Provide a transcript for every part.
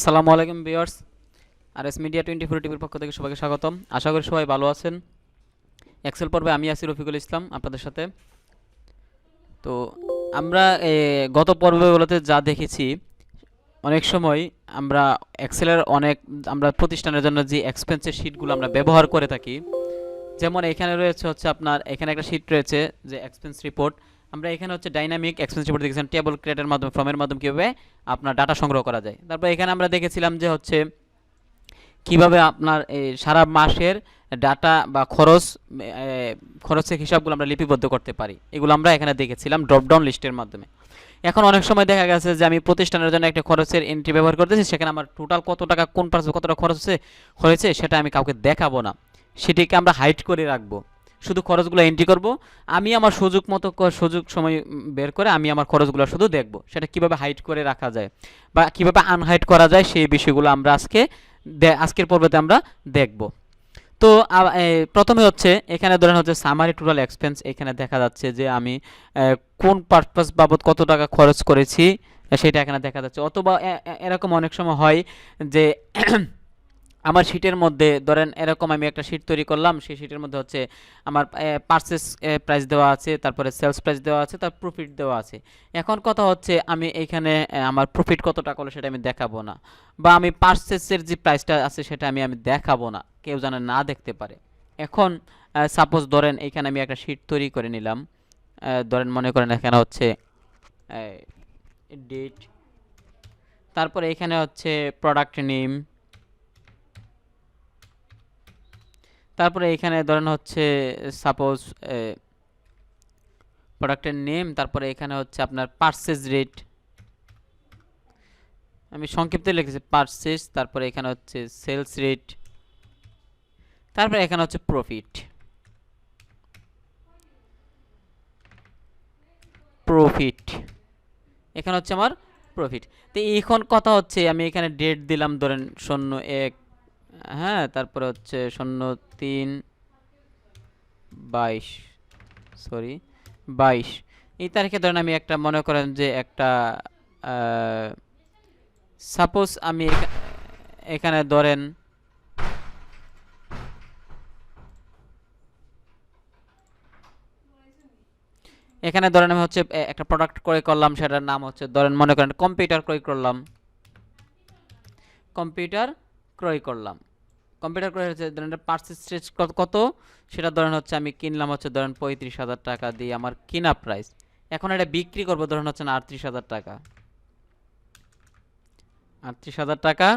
আসসালামু আলাইকুম viewers, RS media 24 টিভির পক্ষ থেকে সবাইকে স্বাগতম। আশা করি সবাই ভালো আছেন। এক্সেল পর্বে আমি আছি রফিকুল ইসলাম আপনাদের সাথে। তো আমরা গত পর্বগুলোতে যা দেখেছি, অনেক সময় আমরা এক্সেলের আমরা প্রতিষ্ঠানের জন্য যে এক্সপেন্সের শিটগুলো আমরা ব্যবহার করে থাকি, যেমন এখানে রয়েছে হচ্ছে আপনার এখানে একটা শিট রয়েছে যে এক্সপেন্স রিপোর্ট। আমরা এখানে হচ্ছে ডাইনামিক এক্সপেন্স রিপোর্ট দেখেছিলাম, টেবল ক্রিয়েটের মাধ্যমে ফর্মের মাধ্যমে কীভাবে আপনার ডাটা সংগ্রহ করা যায়। তারপর এখানে আমরা দেখেছিলাম যে হচ্ছে কিভাবে আপনার সারা মাসের ডাটা বা খরচের হিসাবগুলো আমরা লিপিবদ্ধ করতে পারি, এগুলো আমরা এখানে দেখেছিলাম ড্রপডাউন লিস্টের মাধ্যমে। এখন অনেক সময় দেখা গেছে যে আমি প্রতিষ্ঠানের জন্য একটা খরচের এন্ট্রি ব্যবহার করতেছি, সেখানে আমার টোটাল কত টাকা কোন পার্সে কত টাকা খরচ হয়েছে সেটা আমি কাউকে দেখাবো না, সেটিকে আমরা হাইড করে রাখবো। শুধু খরচগুলো এন্ট্রি করব, আমি আমার সুযোগ সময় বের করে আমি আমার খরচগুলো শুধু দেখব। সেটা কিভাবে হাইড করে রাখা যায় বা কিভাবে আনহাইড করা যায় সেই বিষয়গুলো আমরা আজকের পর্বতে আমরা দেখব। তো প্রথমে হচ্ছে এখানে ধরেন হচ্ছে সামারি টোটাল এক্সপেন্স। এখানে দেখা যাচ্ছে যে আমি কোন পারপাস বাবদ কত টাকা খরচ করেছি সেটা এখানে দেখা যাচ্ছে। অথবা এরকম অনেক সময় হয় যে আমার শিটের মধ্যে ধরেন এরকম আমি একটা শিট তৈরি করলাম, সেই শিটের মধ্যে হচ্ছে আমার পারচেস প্রাইস দেওয়া আছে, তারপরে সেলস প্রাইস দেওয়া আছে, তার প্রফিট দেওয়া আছে। এখন কথা হচ্ছে আমি এইখানে আমার প্রফিট কত টাকা হলো সেটা আমি দেখাবো না, বা আমি পারচেসের যে প্রাইসটা আছে সেটা আমি দেখাবো না, কেউ যেন না দেখতে পারে। এখন সাপোজ ধরেন এইখানে আমি একটা শিট তৈরি করে নিলাম, ধরেন মনে করেন এখানে হচ্ছে ডেট, তারপরে এখানে হচ্ছে প্রোডাক্ট নেম, তারপরে এখানে ধরেন হচ্ছে সাপোজ প্রোডাক্টের নেম, তারপরে এখানে হচ্ছে আপনার পারচেজ রেট, আমি সংক্ষিপ্তে লিখেছি পারচেজ, তারপরে এখানে হচ্ছে সেলস রেট, তারপরে এখানে হচ্ছে প্রফিট। এখানে হচ্ছে আমার প্রফিট। তো এখন কথা হচ্ছে আমি এখানে ডেট দিলাম ধরেন 01, হ্যাঁ, তারপরে হচ্ছে 03/22 এই তারিখে ধরেন আমি একটা মনে করেন যে একটা সাপোজ আমি এখানে ধরেন আমি হচ্ছে একটা প্রোডাক্ট ক্রয় করলাম, সেটার নাম হচ্ছে ধরেন মনে করেন কম্পিউটার ক্রয় করলাম। কম্পিউটার ক্রয় হচ্ছে ধরেন পারচেজ রেট কত, সেটা ধরেন হচ্ছে আমি কিনলাম হচ্ছে ধরেন 35,000 টাকা দিয়ে আমার কিনা প্রাইস। এখন এটা বিক্রি করবো ধরেন হচ্ছে 38,000 টাকা। 38,000 টাকা।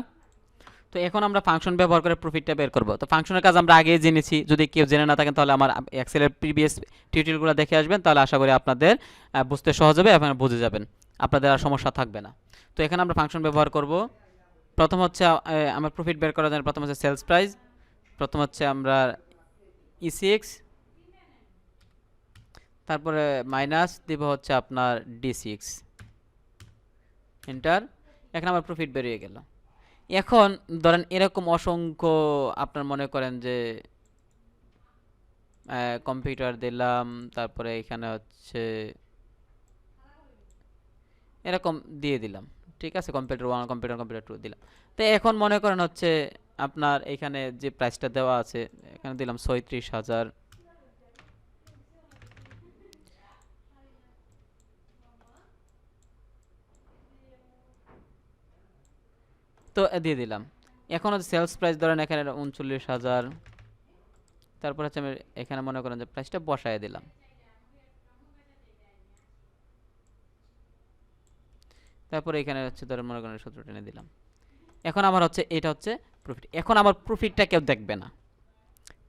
তো এখন আমরা ফাংশন ব্যবহার করে প্রফিটটা বের করব। তো ফাংশনের কাজ আমরা আগেই জেনেছি, যদি কেউ জেনে না থাকেন তাহলে আমার এক্সেলের প্রিভিয়াস টিউটোরিয়ালগুলো দেখে আসবেন, তাহলে আশা করি আপনাদের বুঝতে সহজ হবে, আপনারা বুঝে যাবেন, আপনাদের আর সমস্যা থাকবে না। তো এখানে আমরা ফাংশন ব্যবহার করব। প্রথম হচ্ছে আমার প্রফিট বের করার জন্য প্রথম হচ্ছে সেলস প্রাইস, প্রথম হচ্ছে আমরা E6, তারপরে মাইনাস দিব হচ্ছে আপনার D6, এন্টার। এখন আমার প্রফিট বেরিয়ে গেল। এখন ধরেন এরকম অসংখ্য আপনার মনে করেন যে কম্পিউটার দিলাম, তারপরে এখানে হচ্ছে এরকম দিয়ে দিলাম, ঠিক আছে, কম্পিউটার 1 কম্পিউটার 2 দিলাম। তো এখন মনে করেন হচ্ছে আপনার এখানে যে প্রাইসটা দেওয়া আছে এখানে দিলাম 36,000, তো দিয়ে দিলাম। এখন হচ্ছে সেলস প্রাইস ধরেন এখানে 39,000, তারপর হচ্ছে আমি এখানে মনে করেন যে প্রাইসটা বসায় দিলাম, তারপরে এখানে হচ্ছে ধরেন মনে করেন 17 টেনে দিলাম। এখন আমার হচ্ছে এটা হচ্ছে প্রফিট। এখন আমার প্রফিটটা কেউ দেখবে না,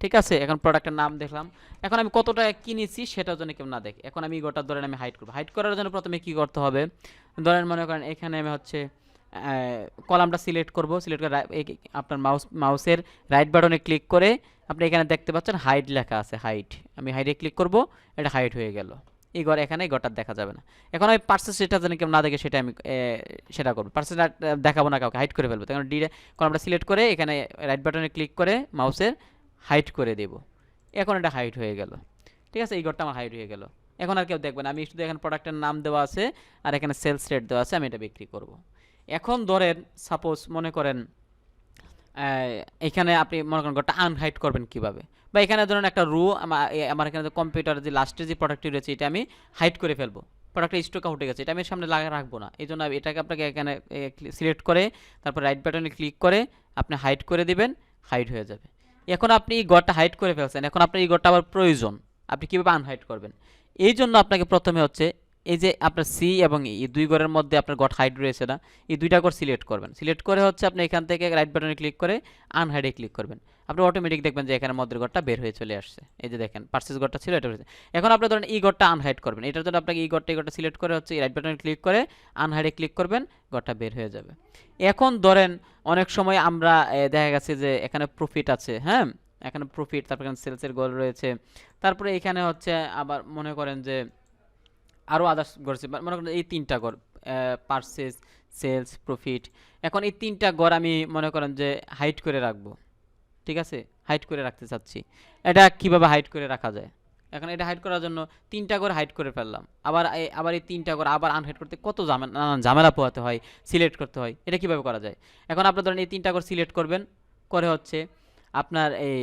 ঠিক আছে। এখন প্রোডাক্টের নাম দেখলাম, এখন আমি কত টাকা কিনেছি সেটার জন্য কেউ না দেখে। এখন আমি গোটা ধরেন আমি হাইড করব। হাইড করার জন্য প্রথমে কি করতে হবে, ধরেন মনে করেন এখানে আমি হচ্ছে কলামটা সিলেক্ট করব। সিলেক্ট করে আপনার মাউসের রাইট বাটনে ক্লিক করে আপনি এখানে দেখতে পাচ্ছেন হাইড লেখা আছে, হাইড। আমি হাইডে ক্লিক করব, এটা হাইড হয়ে গেল। এই ঘর এখানে ঘরটা দেখা যাবে না। এখন আমি পার্সেস সেটা যেন কেউ না দেখে সেটা আমি সেটা করবো। পার্সেস দেখাবো না কাউকে, হাইড করে ফেলবো। তখন কলামটা সিলেক্ট করে এখানে রাইট বাটনে ক্লিক করে মাউসের হাইড করে দেব। এখন এটা হাইড হয়ে গেল, ঠিক আছে। এই ঘরটা আমার হাইড হয়ে গেল। এখন আর কেউ দেখবে না। আমি শুধু এখানে প্রোডাক্টের নাম দেওয়া আছে আর এখানে সেলস রেট দেওয়া আছে, আমি এটা বিক্রি করব। এখন ধরেন সাপোজ মনে করেন এখানে আপনি মনে করেন ঘরটা আনহাইড করবেন কিভাবে, বা এখানে ধরুন একটা রো আমার এখানে কম্পিউটার যে লাস্টে যে প্রোডাক্টটি রয়েছে এটা আমি হাইড করে ফেলবো, প্রোডাক্টের স্টক উঠে গেছে, এটা আমি সামনে রাখবো না, এই জন্য এটাকে আপনাকে এখানে সিলেক্ট করে তারপর রাইট বাটনে ক্লিক করে আপনি হাইড করে দিবেন, হাইড হয়ে যাবে। এখন আপনি এই ঘরটা হাইড করে ফেলছেন, এখন আপনার এই ঘরটা আবার প্রয়োজন, আপনি কীভাবে আনহাইড করবেন? এই জন্য আপনাকে প্রথমে হচ্ছে এই যে আপনার সি এবং এই দুই ঘরের মধ্যে আপনার গট হাইড রয়েছে না, এই দুইটা ঘর সিলেক্ট করবেন, সিলেক্ট করে হচ্ছে আপনি এখান থেকে রাইট বাটনে ক্লিক করে আনহাইডে ক্লিক করবেন, আপনি অটোমেটিক দেখবেন যে এখানে মধ্যের ঘরটা বের হয়ে চলে আসছে। এই যে দেখেন পার্সেস ঘরটা ছিল এটা হয়েছে। এখন আপনি ধরেন এই ঘরটা আনহাইড করবেন, এটার জন্য আপনাকে এই ঘরটা সিলেক্ট করে হচ্ছে রাইট বাটনে ক্লিক করে আনহাইডে ক্লিক করবেন, ঘরটা বের হয়ে যাবে। এখন ধরেন অনেক সময় আমরা দেখা গেছে যে এখানে প্রফিট আছে, হ্যাঁ এখানে প্রফিট, তারপর এখানে সেলসের গোল রয়েছে, তারপরে এখানে হচ্ছে আবার মনে করেন যে আরও আদার্স গড়ছে, মনে করেন এই তিনটা গড় পারচেজ, সেলস, প্রফিট। এখন এই তিনটা গড় আমি মনে করেন যে হাইড করে রাখবো, ঠিক আছে, হাইড করে রাখতে চাচ্ছি। এটা কিভাবে হাইড করে রাখা যায়? এখন এটা হাইড করার জন্য তিনটা গড় হাইড করে ফেললাম, আবার এই তিনটা গড় আবার আনহাইড করতে কত ঝামেলা পোহাতে হয়, সিলেক্ট করতে হয়, এটা কিভাবে করা যায়? এখন আপনার ধরেন এই তিনটা গড় সিলেক্ট করবেন, করে হচ্ছে আপনার এই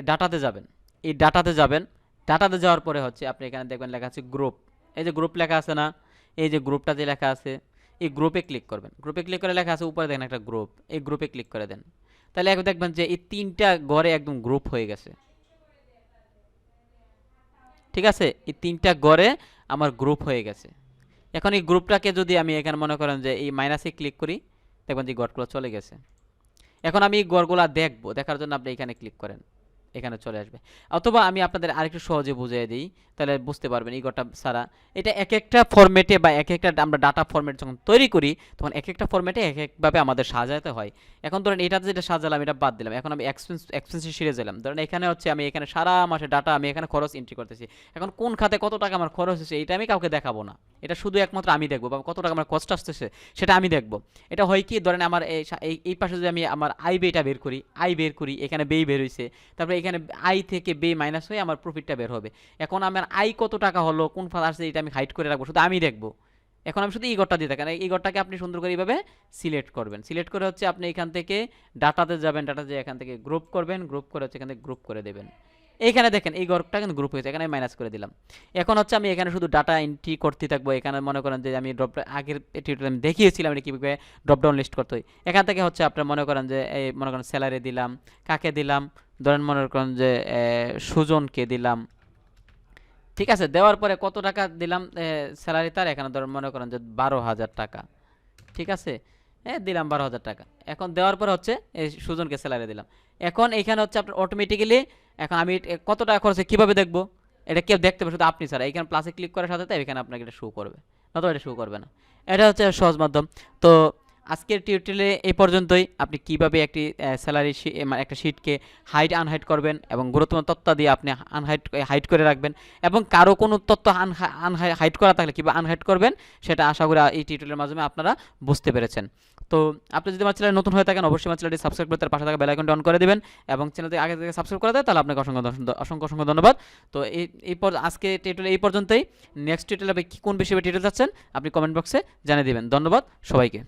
ডাটাতে যাবেন, এই ডাটাতে যাবেন, ডাটাতে যাওয়ার পরে হচ্ছে আপনি এখানে দেখবেন লেখা আছে গ্রুপ, এই যে গ্রুপ লেখা আছে না, এই যে গ্রুপটাতে লেখা আছে, এই গ্রুপে ক্লিক করবেন, গ্রুপে ক্লিক করে লেখা আছে উপরে দেখেন একটা গ্রুপ, এই গ্রুপে ক্লিক করে দেন, তাহলে এখন দেখবেন যে এই তিনটা ঘরে একদম গ্রুপ হয়ে গেছে, ঠিক আছে, এই তিনটা ঘরে আমার গ্রুপ হয়ে গেছে। এখন এই গ্রুপটাকে যদি আমি এখানে মনে করেন যে এই মাইনাসে ক্লিক করি, দেখবেন যে ঘরগুলো চলে গেছে। এখন আমি ঘরগুলা দেখবো, দেখার জন্য আপনি এখানে ক্লিক করেন, এখানে চলে আসবে। অথবা আমি আপনাদের আরেকটু সহজে বুঝিয়ে দিই, তাহলে বুঝতে পারবেন এই ঘরটা ছাড়া। এটা এক একটা ফরম্যাটে বা এক একটা আমরা ডাটা ফরম্যাট যখন তৈরি করি তখন এক একটা ফরম্যাটে এক একভাবে আমাদের সাজাতে হয়। এখন ধরেন এটাতে যেটা সাজালাম এটা বাদ দিলাম, এখন আমি এক্সপেন্সে সিরিজ এলাম, ধরেন এখানে হচ্ছে আমি এখানে সারা মাসে ডাটা আমি এখানে খরচ এন্ট্রি করতেছি, এখন কোন খাতে কত টাকা আমার খরচ হচ্ছে এটা আমি কাউকে দেখাবো না, এটা শুধু একমাত্র আমি দেখবো, বা কত টাকা আমার কষ্ট আসতেছে সেটা আমি দেখবো। এটা হয় কি, ধরেন আমার এই পাশে যদি আমি আমার আই বেটা বের করি, আই বের করি, এখানে বেই বের হয়েছে, তারপরে এখানে আই থেকে বে মাইনাস হয়ে আমার প্রফিটটা বের হবে। এখন আমার আই কত টাকা হলো, কোন ফাল আসছে, এটা আমি হাইড করে রাখবো, শুধু আমি দেখবো। এখন আমি শুধু এই ঘরটা দিয়ে থাকি, এই ঘরটাকে আপনি সুন্দর করে এইভাবে সিলেক্ট করবেন, সিলেক্ট করে হচ্ছে আপনি এখান থেকে ডাটাতে যাবেন, ডাটাতে এখান থেকে গ্রুপ করবেন, গ্রুপ করে হচ্ছে এখান থেকে গ্রুপ করে দেবেন। এইখানে দেখেন এই ঘরটা কিন্তু গ্রুপ হয়েছে, এখানে মাইনাস করে দিলাম। এখন হচ্ছে আমি এখানে শুধু ডাটা এন্ট্রি করতে থাকবো, এখানে মনে করেন যে আমি আগের টিউটোরিয়ালে আমি দেখিয়েছিলাম এটা কীভাবে ড্রপডাউন লিস্ট করতে হয়। এখান থেকে হচ্ছে আপনার মনে করেন যে এই মনে করেন স্যালারি দিলাম, কাকে দিলাম, ধরেন মনে করেন যে সুজনকে দিলাম, ঠিক আছে, দেওয়ার পরে কত টাকা দিলাম স্যালারি তার, এখানে ধরেন মনে করেন যে 12,000 টাকা, ঠিক আছে, দিলাম 12,000 টাকা। এখন দেওয়ার পর হচ্ছে এই সুজনকে স্যালারি দিলাম। এখন এখানে হচ্ছে আপনার অটোমেটিক্যালি এখন আমি কত টাকা খরচ কীভাবে দেখবো, এটা কেউ দেখতে পাবে শুধু আপনি ছাড়া, এখানে প্লাসে ক্লিক করার সাথে সাথে এখানে আপনাকে এটা শো করবে, নয়তো এটা শো করবে না। এটা হচ্ছে সহজ মাধ্যম। তো আজকের টিউটোরিয়ালে এই পর্যন্তই, আপনি কিভাবে একটি স্যালারি মানে একটা শিটকে হাইড আনহাইড করবেন এবং গুরুত্বপূর্ণ তথ্য দিয়ে আপনি হাইড করে রাখবেন, এবং কারো কোনো তথ্য হাইড করা থাকলে কীভাবে আনহাইড করবেন সেটা আশা করি এই টিউটোরিয়ালের মাধ্যমে আপনারা বুঝতে পেরেছেন। তো আপনি যদি আমার চ্যানেলে নতুন হয়ে থাকেন অবশ্যই আমার চ্যানেলটি সাবস্ক্রাইব করে তার পাশে থাকা বেল আইকনটি অন করে দেবেন, এবং চ্যানেলটি আগে থেকে সাবস্ক্রাইব করে দেয় তাহলে আপনাকে অসংখ্য ধন্যবাদ। তো আজকে টিউটোরিয়াল এই পর্যন্তই। নেক্সট টিউটোরিয়ালে আপনি কোন বিষয়ে টিউটোরিয়াল চাচ্ছেন আপনি কমেন্ট বক্সে জানিয়ে দেবেন। ধন্যবাদ সবাইকে।